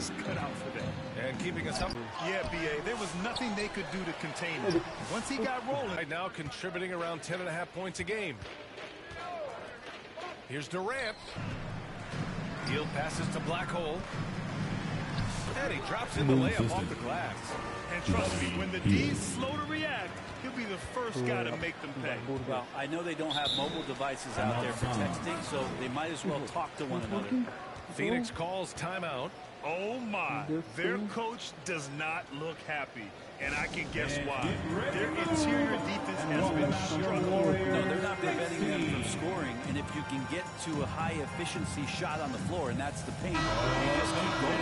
is cut out for them. And keeping us up. Yeah, B.A., there was nothing they could do to contain him. Once he got rolling. Right now contributing around 10.5 points a game. Here's Durant. Field passes to Black Hole. And he drops in the layup off the glass. And trust me, when the D's slow to react, he'll be the first guy to make them pay. Well, I know they don't have mobile devices out there for texting, so they might as well talk to one another. Phoenix calls timeout. Oh my, their coach does not look happy, and I can guess why. Their interior defense has been struggling. No, they're not preventing them from scoring, and if you can get to a high efficiency shot on the floor, and that's the paint, you just keep going.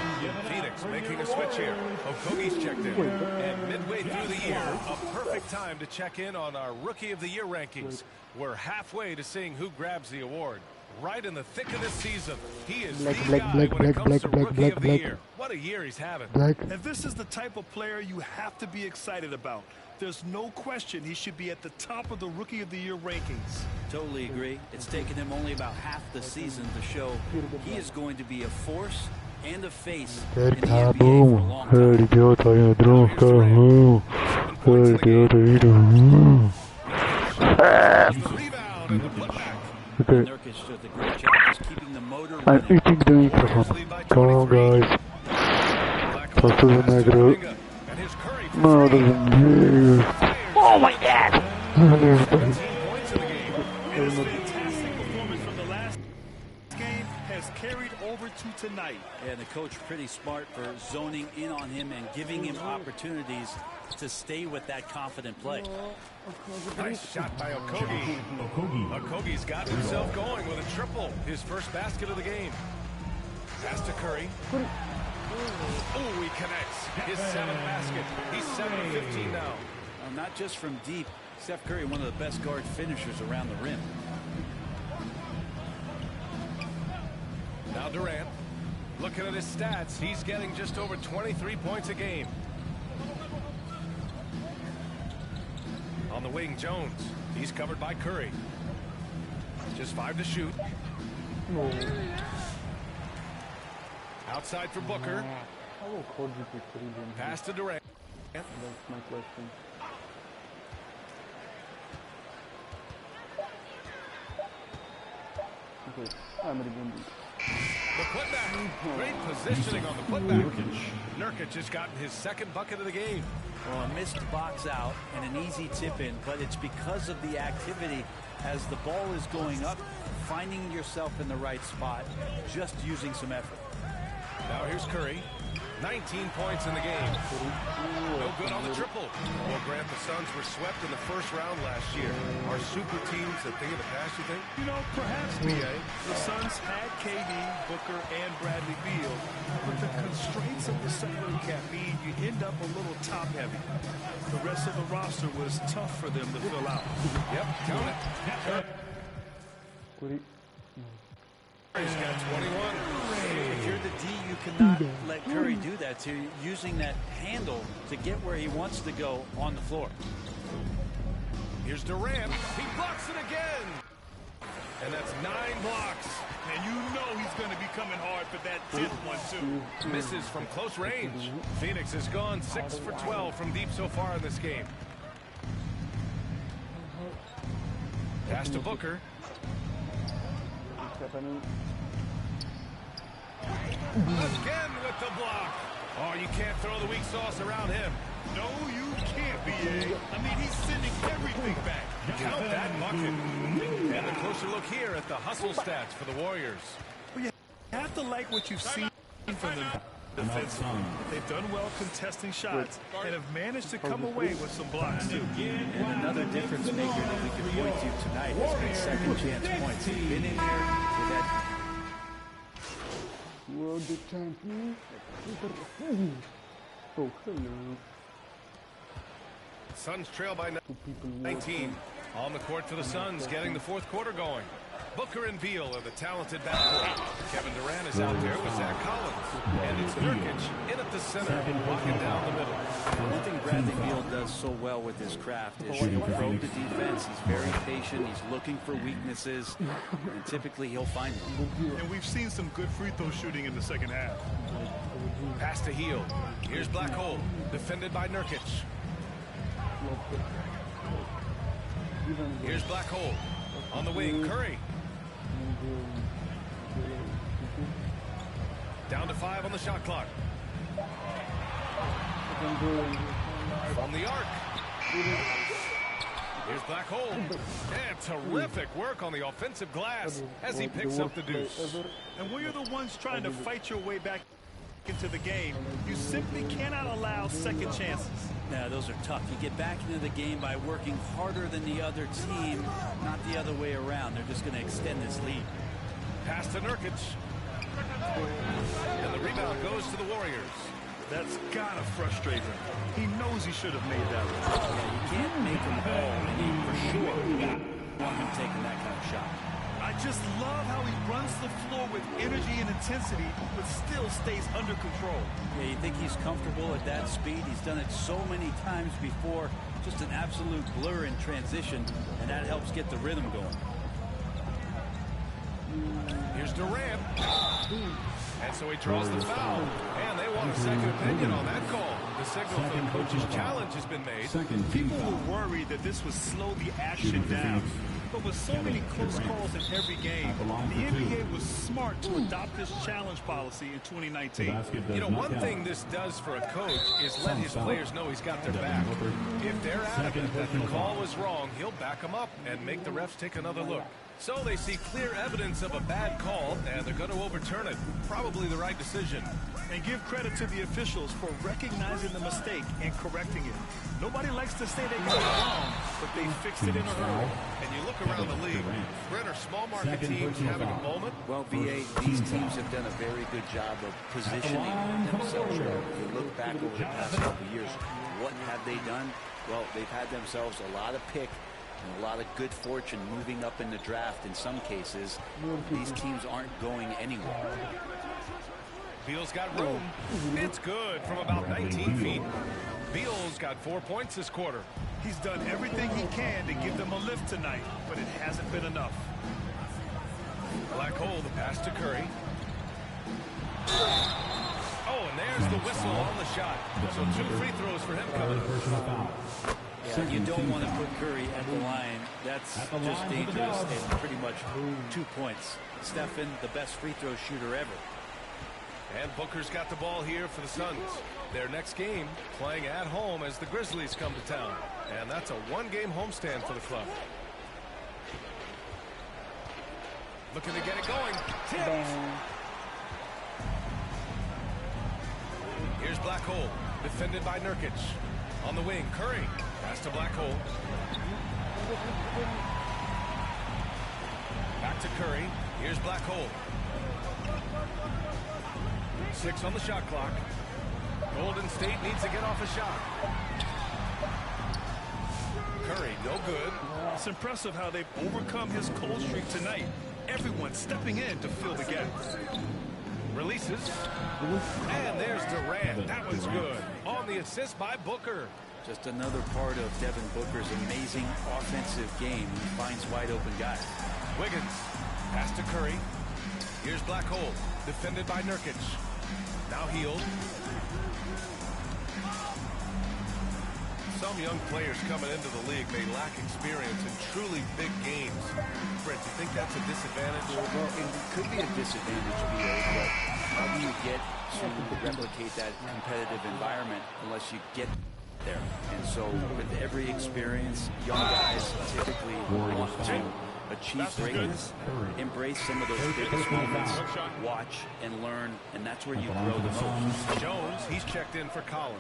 Phoenix making a switch here. Okogi's checked in. And midway through the year, a perfect time to check in on our Rookie of the Year rankings. We're halfway to seeing who grabs the award. Right in the thick of this season, he is the guy when it comes to Rookie of the Year. What a year he's having. And this is the type of player you have to be excited about. There's no question he should be at the top of the Rookie of the Year rankings. Totally agree. It's taken him only about half the season to show he is going to be a force and a face in the NBA for a long time. Rebound and the putback. Nurkic does a great job just keeping the motor running. I'm eating the microphone. Come on, guys. Pass to the negro. And his Curry for No, three. oh my God! 17 points in the game. And his fantastic performance from the last game has carried over to tonight. And the coach pretty smart for zoning in on him and giving him opportunities to stay with that confident play. Nice shot by Okogie. Okogie's got himself going with a triple. His first basket of the game. Pass to Curry. Oh, he connects. His seventh basket. He's 7 of 15 now. Well, not just from deep. Steph Curry, one of the best guard finishers around the rim. Now Durant. Looking at his stats, he's getting just over 23 points a game. On the wing, Jones. He's covered by Curry. Just 5 to shoot. Outside for Booker. Pass to Durant. That's my question. Okay, I'm ready. The putback. Great positioning on the putback. Nurkic has gotten his second bucket of the game. Well, a missed box out and an easy tip in, but it's because of the activity as the ball is going up, finding yourself in the right spot, just using some effort. Now here's Curry. 19 points in the game. No good on the triple. Well, Grant, the Suns were swept in the first round last year. Are super teams a thing of the past, you think? You know, perhaps, B.A. The Suns had KD, Booker, and Bradley Beal, but the constraints of the salary cap mean you end up a little top-heavy. The rest of the roster was tough for them to fill out. Yep, count it. Curry's got 21. If you're the D, you cannot let Curry do that to you, using that handle to get where he wants to go on the floor. Here's Durant. He blocks it again. And that's 9 blocks. And you know he's going to be coming hard for that 10th one, too. Misses from close range. Phoenix has gone 6 for 12 from deep so far in this game. Pass to Booker. Again with the block. Oh, you can't throw the weak sauce around him. No, you can't, B.A. I mean, he's sending everything back. Count that bucket. And a closer look here at the hustle stats for the Warriors. Well, you have to like what you've seen from them defensively. They've done well contesting shots and have managed to come away with some blocks, too. And another difference maker that we can point to tonight has been second chance points. They've been in here with that. World champion. Oh, hello. Suns trail by 19. On the court for the Suns, getting the fourth quarter going. Booker and Beal are the talented backcourt. Kevin Durant is out there with Zach Collins. And it's Nurkic in at the center, walking down the middle. One thing Bradley Beal does so well with his craft is he'll probe the defense. He's very patient. He's looking for weaknesses, and typically he'll find them. And we've seen some good free throw shooting in the second half. Pass to Hield. Here's Black Hole, defended by Nurkic. Here's Black Hole. On the wing, Curry. Down to 5 on the shot clock. From the arc. Here's Black Hole. And terrific work on the offensive glass as he picks up the deuce. And when you're the ones trying to fight your way back into the game, you simply cannot allow second chances. Yeah, those are tough. You get back into the game by working harder than the other team, not the other way around. They're just going to extend this lead. Pass to Nurkic. And the rebound goes to the Warriors. That's got to frustrate him. He knows he should have made that one. Yeah, you can't make them all, and he for sure want him taking that kind of shot. I just love how he runs the floor with energy and intensity, but still stays under control. Yeah, you think he's comfortable at that speed? He's done it so many times before. Just an absolute blur in transition, and that helps get the rhythm going. Here's Durant. And so he draws the foul. And they want a second opinion on that call. The signal for the coach's challenge has been made. People were worried that this would slow the action down. But with so many close calls in every game, the NBA was smart to adopt this challenge policy in 2019. You know, one thing this does for a coach is let his players know he's got their back. If they're adamant that the call was wrong, he'll back them up and make the refs take another look. So they see clear evidence of a bad call, and they're going to overturn it. Probably the right decision. And give credit to the officials for recognizing the mistake and correcting it. Nobody likes to say they got it wrong, but they fixed it in a hurry. And you look around the league, Brent, are small market teams having a moment? Well, VA, these teams have done a very good job of positioning themselves. If you look back over the past couple of years, what have they done? Well, they've had themselves a lot of pick and a lot of good fortune moving up in the draft in some cases. These teams aren't going anywhere. Beal's got room. It's good from about 19 feet. Beal's got 4 points this quarter. He's done everything he can to give them a lift tonight, but it hasn't been enough. Black Hole, the pass to Curry. Oh, and there's the whistle on the shot. So 2 free throws for him coming. Yeah, you don't want to put Curry at the line. That's just dangerous, and pretty much 2 points. Stephen, the best free throw shooter ever. And Booker's got the ball here for the Suns. Their next game playing at home as the Grizzlies come to town. And that's a 1-game homestand for the club. Looking to get it going. Tipped. Here's Black Hole, defended by Nurkic. On the wing, Curry. Pass to Black Hole. Back to Curry. Here's Black Hole. 6 on the shot clock. Golden State needs to get off a shot. Curry, no good. It's impressive how they've overcome his cold streak tonight. Everyone stepping in to fill the gaps. Releases. And there's Durant. That was good. On the assist by Booker. Just another part of Devin Booker's amazing offensive game. He finds wide open guys. Wiggins. Pass to Curry. Here's Black Hole. Defended by Nurkic. Now Hield. Some young players coming into the league may lack experience in truly big games. Brent, do you think that's a disadvantage? Well, it could be a disadvantage, VA, but how do you get to replicate that competitive environment unless you get there? And so with every experience, young guys typically want to achieve greatness, embrace some of those biggest moments, watch and learn, and that's where you grow the most. Jones, he's checked in for Collins.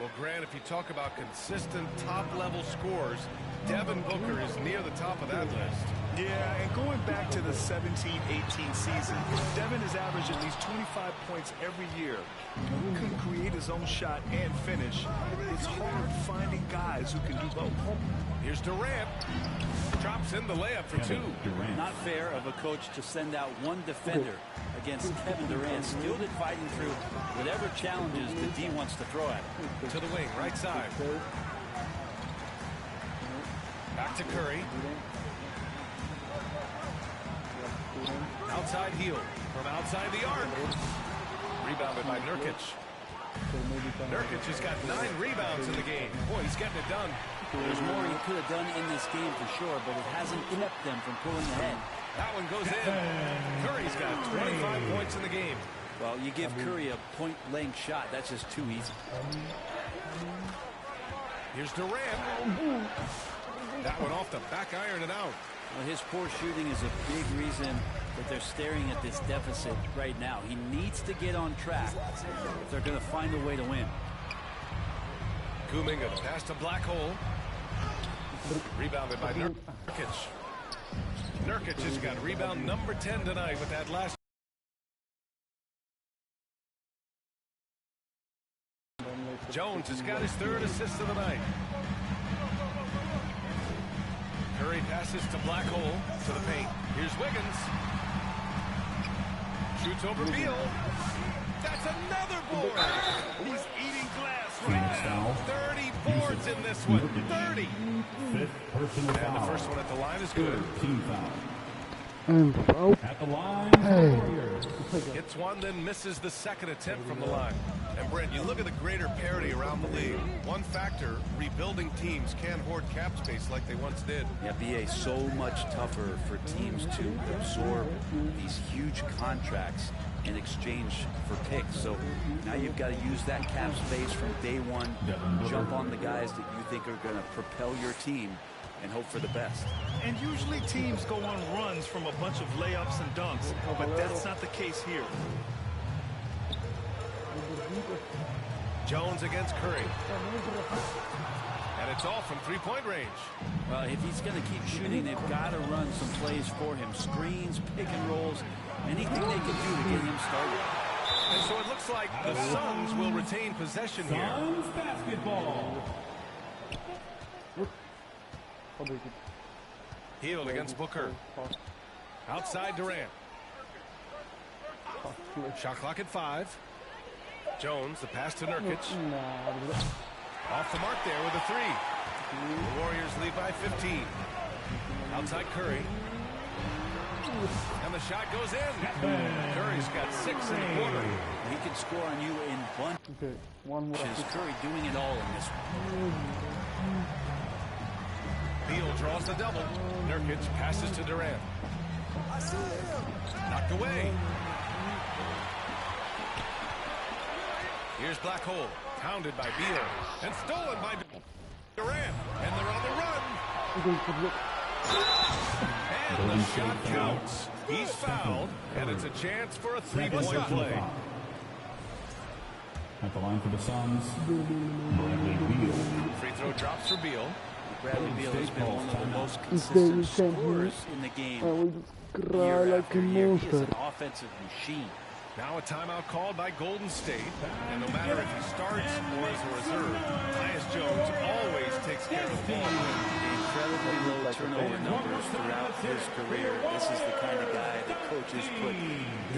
Well, Grant, if you talk about consistent top-level scores, Devin Booker is near the top of that list. Yeah, and going back to the 17-18 season, Devin has averaged at least 25 points every year. Who can create his own shot and finish? It's hard finding guys who can do both. Here's Durant. Drops in the layup for two. Not fair of a coach to send out one defender against Kevin Durant, still fighting through whatever challenges the D wants to throw at him. To the wing, right side. Back to Curry. Outside heel from outside the arc. Rebounded by Nurkic. Nurkic has got 9 rebounds in the game. Boy, he's getting it done. There's more he could have done in this game for sure, but it hasn't kept them from pulling ahead. That one goes in. Curry's got 25 points in the game. Well, you give Curry a point-blank shot. That's just too easy. Here's Durant. That one off the back iron and out. Well, his poor shooting is a big reason that they're staring at this deficit right now. He needs to get on track if they're going to find a way to win. Kuminga, the pass to Black Hole. Rebounded by Nurkic. Nurkic has got rebound number 10 tonight with that last. Jones has got his 3rd assist of the night. Curry passes to Black Hole to the paint. Here's Wiggins. Shoots over Beal. That's another board. He's eating glass right now. 30 boards in this one. 30. And the first one at the line is good. At the line, Hits one, then misses the second attempt from the line. And Brent, you look at the greater parity around the league. One factor, rebuilding teams can't hoard cap space like they once did. Yeah, BA, so much tougher for teams to absorb these huge contracts in exchange for picks. So now you've got to use that cap space from day one, jump on the guys that you think are going to propel your team and hope for the best. And usually teams go on runs from a bunch of layups and dunks, but that's not the case here. Jones against Curry. And it's all from three-point range. Well, if he's going to keep shooting, they've got to run some plays for him. Screens, pick and rolls, anything they can do to get him started. And so it looks like the Suns will retain possession here. Suns basketball. Hield against Booker. Outside Durant. Shot clock at 5. Jones, the pass to Nurkic. Off the mark there with a 3. The Warriors lead by 15. Outside Curry. And the shot goes in. Curry's got 6 in the quarter. He can score on you in bunches. Curry doing it all in this one. Beal draws the double. Nurkic passes to Durant. Knocked away. Here's Black Hole. Pounded by Beal. And stolen by Durant. And they're on the run. And the shot counts. He's fouled. And it's a chance for a 3-point play. At the line for the Suns, Bradley Beal. Free throw drops for Beal. Bradley Beal has been one of the most consistent scorers in the game year after year. He is an offensive machine. Now a timeout called by Golden State. And no matter if he starts or is a reserve, Tyus Jones always takes care of the ball. Incredibly low turnover numbers throughout his career. This is the kind of guy that coaches put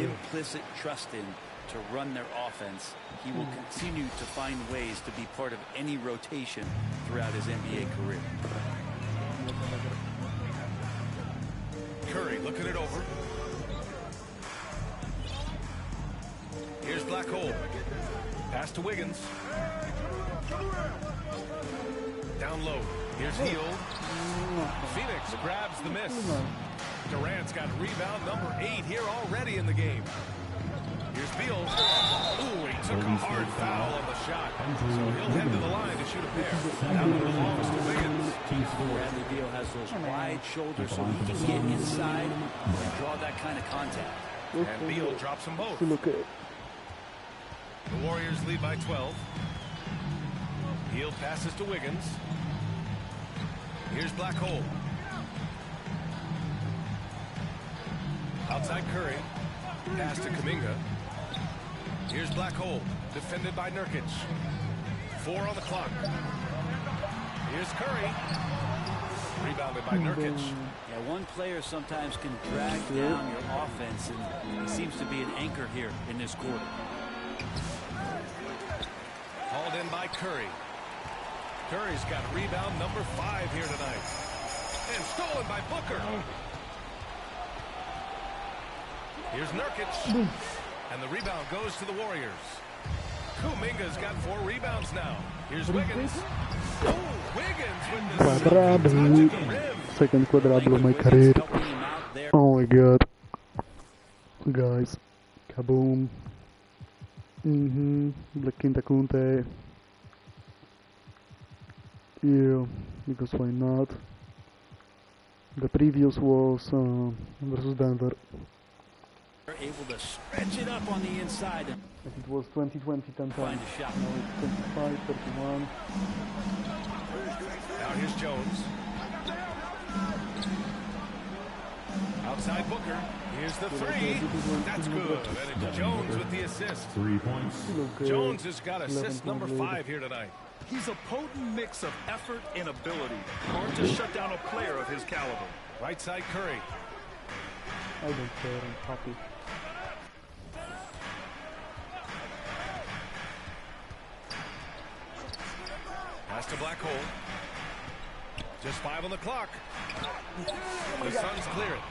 implicit trust in to run their offense. He will continue to find ways to be part of any rotation throughout his NBA career. Curry looking it over. Here's Black Hole. Pass to Wiggins. Down low. Here's Hield. Phoenix grabs the miss. Durant's got rebound number 8 here already in the game. Here's Beal. Ooh, he took a hard foul on the shot. So he'll head to the line to shoot a pair. Now it belongs to Wiggins. Bradley Beal has those wide shoulders so he can get inside and draw that kind of contact. And Beal drops them both. The Warriors lead by 12. Hield passes to Wiggins. Here's Black Hole. Outside Curry. Pass to Kuminga. Here's Black Hole. Defended by Nurkic. 4 on the clock. Here's Curry. Rebounded by Nurkic. Yeah, one player sometimes can drag down your offense, and he seems to be an anchor here in this quarter. Hauled in by Curry. Curry's got rebound number 5 here tonight. And stolen by Booker. Here's Nurkic. And the rebound goes to the Warriors. Kuminga's got 4 rebounds now. Here's Wiggins. Oh, Wiggins with the Quadrado. Second quadrado of my career. Oh my god. Guys. Kaboom. La quinta Kunte. Yeah, because why not? The previous was versus Denver. They're able to stretch it up on the inside. If it was 2020 10 Find times. a shot. Now it's 25, 31. Now here's Jones. Outside Booker. Here's the 3. That's good. And it's Jones with the assist. 3 points. Jones has got assist number 5 here tonight. He's a potent mix of effort and ability. Hard to shut down a player of his caliber. Right side Curry. I don't care, I'm happy. Pass to Black Hole. Just 5 on the clock. The Suns clear it.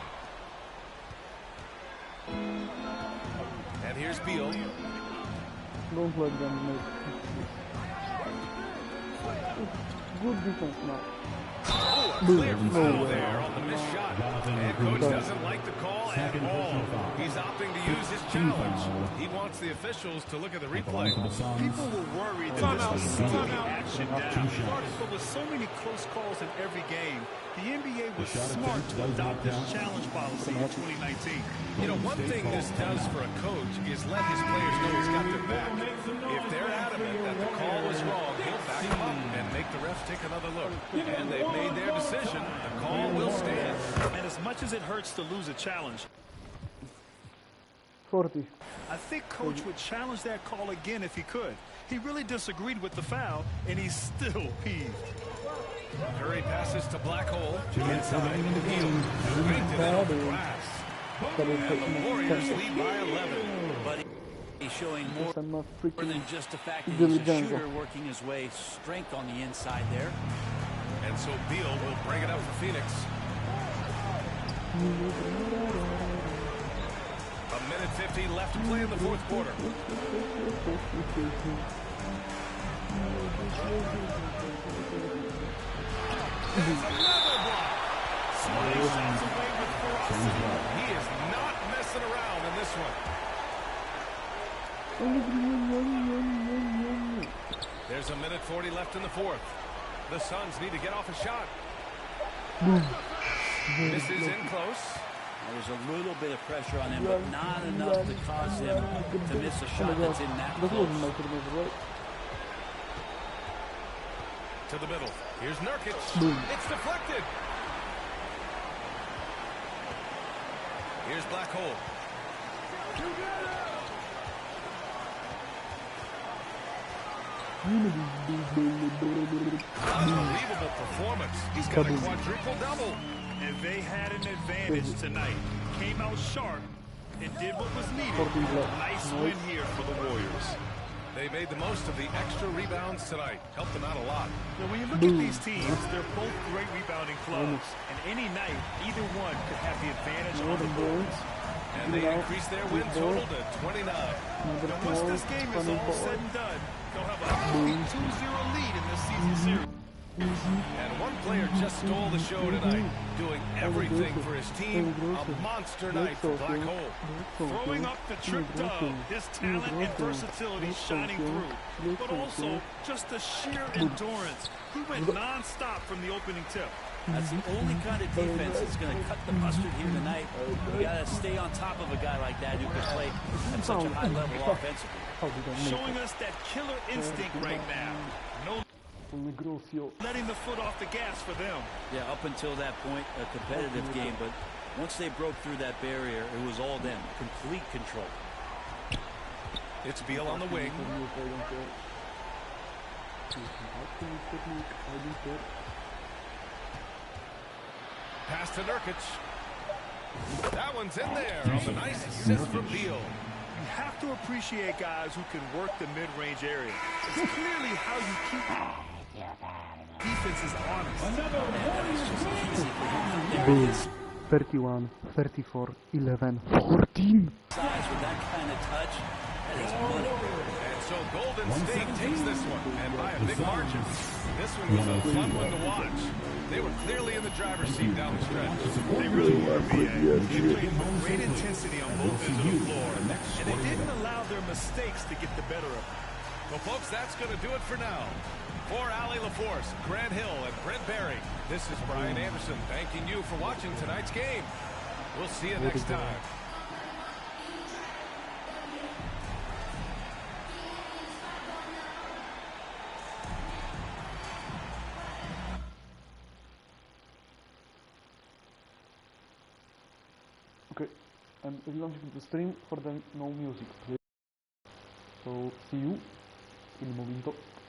And here's Beal. Don't let them make good defense now. Oh, a clear foul there on the missed shot. And coach doesn't like the call at all. He's opting to use his challenge. He wants the officials to look at the replay. People were worried that this would slow the action down. But with so many close calls in every game, the NBA was smart to adopt this challenge policy in 2019. You know, one thing this does for a coach is let his players know he's got their back. If they're adamant that the call was wrong, he'll back them up and make the refs take another look. And they've made their decision. The call will stand. And as much as it hurts to lose a challenge, 40. I think Coach would challenge that call again if he could. He really disagreed with the foul, and he's still peeved. Curry passes to Black Hole. Inside. Beal. Painted it on the glass. And the Warriors lead by 11. But he's showing more I'm not than freaking just the fact that he's a diligent. shooter working his way strength on the inside there. And so Beal will bring it up for Phoenix. A minute 50 left to play in the fourth quarter. There's another block. Smarty shots away with ferocity. He is not messing around in this one. There's a minute 40 left in the fourth. The Suns need to get off a shot. This is in close. There's a little bit of pressure on him, but not enough to cause him to miss a shot that's in that close. To the middle. Here's Nurkic. It's deflected. Here's Black Hole. Unbelievable performance. He's got a quadruple double. And they had an advantage tonight. Came out sharp and did what was needed. Nice win here for the Warriors. They made the most of the extra rebounds tonight. Helped them out a lot. Now, when you look at these teams, they're both great rebounding clubs. And any night, either one could have the advantage on the boards. And they increase their win total to 29. And once this game is all said and done, they'll have a 2-0 lead in this season series. And one player just stole the show tonight, doing everything for his team. A monster night for Black Hole. Throwing up the trick dub, his talent and versatility shining through. But also, just the sheer endurance. He went non-stop from the opening tip. That's the only kind of defense that's going to cut the mustard here tonight. You got to stay on top of a guy like that who can play at such a high level offensively. Showing us that killer instinct right now. No letting the foot off the gas for them. Yeah, up until that point, a competitive game, but Once they broke through that barrier, it was all them. Complete control. It's Beal on the wing. Pass to Nurkic. That one's in there on the nice assist from Beal. You have to appreciate guys who can work the mid-range area. It's clearly how you keep defenses honest. Boom. 31, 34, 11, 14. Size with that kind of touch, that is money. And so Golden State takes this one, and by a big margin. This one was a fun one to watch. They were clearly in the driver's seat down the stretch. They really were, B.A. They played with great intensity on both ends of the floor, and they didn't allow their mistakes to get the better of them. Well, folks, that's going to do it for now. For Ali LaForce, Grant Hill, and Brent Barry, this is Brian Anderson thanking you for watching tonight's game. We'll see you next time. Okay, I'm relaunching the stream for the no music, please. So, see you in un momento.